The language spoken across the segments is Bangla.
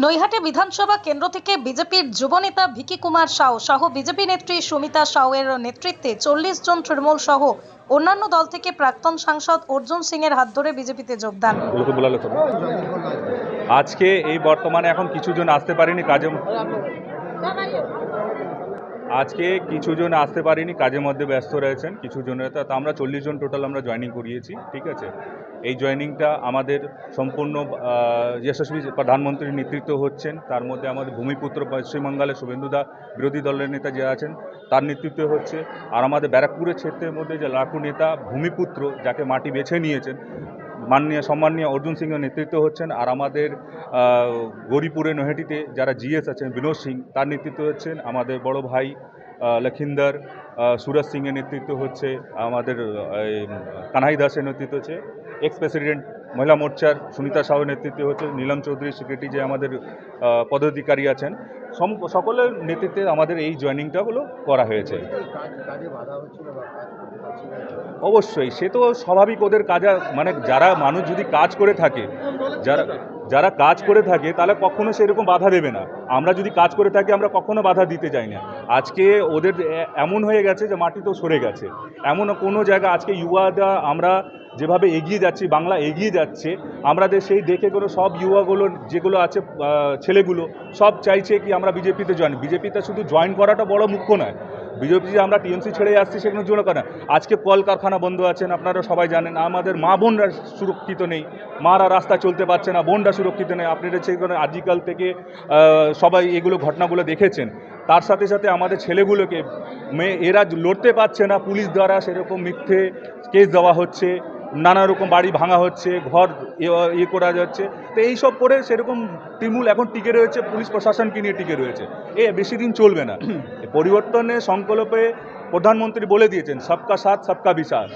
নৈহাটি বিধানসভা কেন্দ্র থেকে বিজেপির যুবনেতা ভিকি কুমার সাউ সহ বিজেপি নেত্রী সুমিতা সাউয়ের নেতৃত্বে 40 জন তৃণমূল সহ অন্যান্য দল থেকে প্রাক্তন সাংসদ অর্জুন সিং এর হাত ধরে বিজেপিতে যোগদান। আজকে এই বর্তমানে এখন কিছুজন আসতে পারেনি কাজে, আজকে কিছুজন আসতে পারেনি, কাজের মধ্যে ব্যস্ত রয়েছেন কিছুজনের। তা আমরা 40 জন টোটাল আমরা জয়েনিং করিয়েছি, ঠিক আছে। এই জয়েনিংটা আমাদের সম্পূর্ণ যশস্বী প্রধানমন্ত্রীর নেতৃত্ব হচ্ছেন, তার মধ্যে আমাদের ভূমিপুত্র পশ্চিমবাংলার শুভেন্দুদা বিরোধী দলের নেতা যে আছেন তার নেতৃত্ব হচ্ছে, আর আমাদের ব্যারাকপুরের ক্ষেত্রের মধ্যে যে লাখু নেতা ভূমিপুত্র যাকে মাটি বেছে নিয়েছেন সম্মানীয় অর্জুন সিংয়ের নেতৃত্ব হচ্ছেন, আর আমাদের গৌরীপুরে নৈহাটিতে যারা জিএস আছেন বিনোদ সিং তার নেতৃত্ব হচ্ছেন, আমাদের বড় ভাই লখিন্দর সুরজ সিংয়ের নেতৃত্ব হচ্ছে, আমাদের কানাই দাসের নেতৃত্ব হচ্ছে, এক্স প্রেসিডেন্ট মহিলা মোর্চার সুনিতা সাহুর নেতৃত্ব হচ্ছে, নীলম চৌধুরী সেক্রেটারি যে আমাদের পদাধিকারী আছেন, সকলের নেতৃত্বে আমাদের এই জয়েনিংটা হলো করা হয়েছে। অবশ্যই সে তো স্বাভাবিক, ওদের কাজে মানে যারা মানুষ যদি কাজ করে থাকে, যারা কাজ করে থাকে তাহলে কখনো সেরকম বাধা দেবে না। আমরা যদি কাজ করে থাকি আমরা কখনো বাধা দিতে চাই না। আজকে ওদের এমন হয়ে গেছে যে মাটি তো সরে গেছে, এমন কোনো জায়গা আজকে ইউয়াদা আমরা যেভাবে এগিয়ে যাচ্ছি, বাংলা এগিয়ে যাচ্ছে, আমাদের সেই দেখে কোনো সব ইউয়াগুলো যেগুলো আছে ছেলেগুলো সব চাইছে কি আমরা বিজেপিতে জয়েন। বিজেপিতে শুধু জয়েন করাটা বড় মুখ্য নয়, বিজেপি যে আমরা টিএমসি ছেড়ে আসছি সেখানে জন্য কেন। আজকে কলকারখানা বন্ধ আছেন, আপনারা সবাই জানেন, আমাদের মা বোনরা সুরক্ষিত নেই, মারা রাস্তা চলতে পারছে না, বোনরা সুরক্ষিত নেই। আপনারা সেখানে আজকাল থেকে সবাই এগুলো ঘটনাগুলো দেখেছেন। তার সাথে সাথে আমাদের ছেলেগুলোকে এরা লড়তে পারছে না, পুলিশ দ্বারা সেরকম মিথ্যে কেস দেওয়া হচ্ছে, নানা রকম বাড়ি ভাঙা হচ্ছে, ঘর করা যাচ্ছে। তো এইসব করে সেরকম তৃণমূল এখন টিকে রয়েছে, পুলিশ প্রশাসনকে নিয়ে টিকে রয়েছে। বেশি দিন চলবে না। পরিবর্তনের সংকল্পে প্রধানমন্ত্রী বলে দিয়েছেন সবকা সাথ সবকা বিকাশ,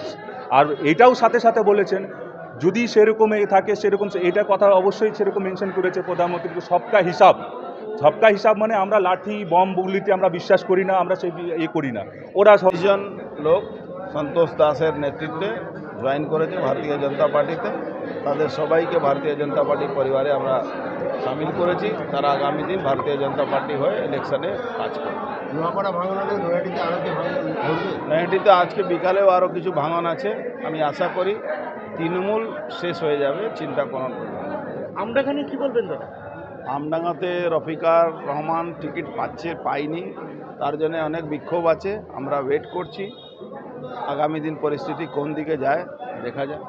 আর এটাও সাথে সাথে বলেছেন যদি সেরকম থাকে সেরকম, এটা কথা অবশ্যই সেরকম মেনশন করেছে প্রধানমন্ত্রী সবকা হিসাব। সবকা হিসাব মানে আমরা লাঠি বম বুগলিতে আমরা বিশ্বাস করি না, আমরা সেই করি না। ওরা সবজন লোক সন্তোষ দাসের নেতৃত্বে জয়েন করেছে ভারতীয় জনতা পার্টিতে। তাদের সবাইকে ভারতীয় জনতা পার্টির পরিবারে আমরা সামিল করেছি। তারা আগামী দিন ভারতীয় জনতা পার্টি হয়ে ইলেকশনে কাজ করবে। নৈহাটিতে আজকে বিকালেও আরও কিছু ভাঙন আছে, আমি আশা করি তৃণমূল শেষ হয়ে যাবে, চিন্তা কোনো। আমডাঙ্গানে কি বলবেন দাদা? আমডাঙ্গাতে রফিকার রহমান টিকিট পায়নি, তার জন্য অনেক বিক্ষোভ আছে, আমরা ওয়েট করছি। আগামী দিন পরিস্থিতি কোন দিকে যায় দেখা যায়।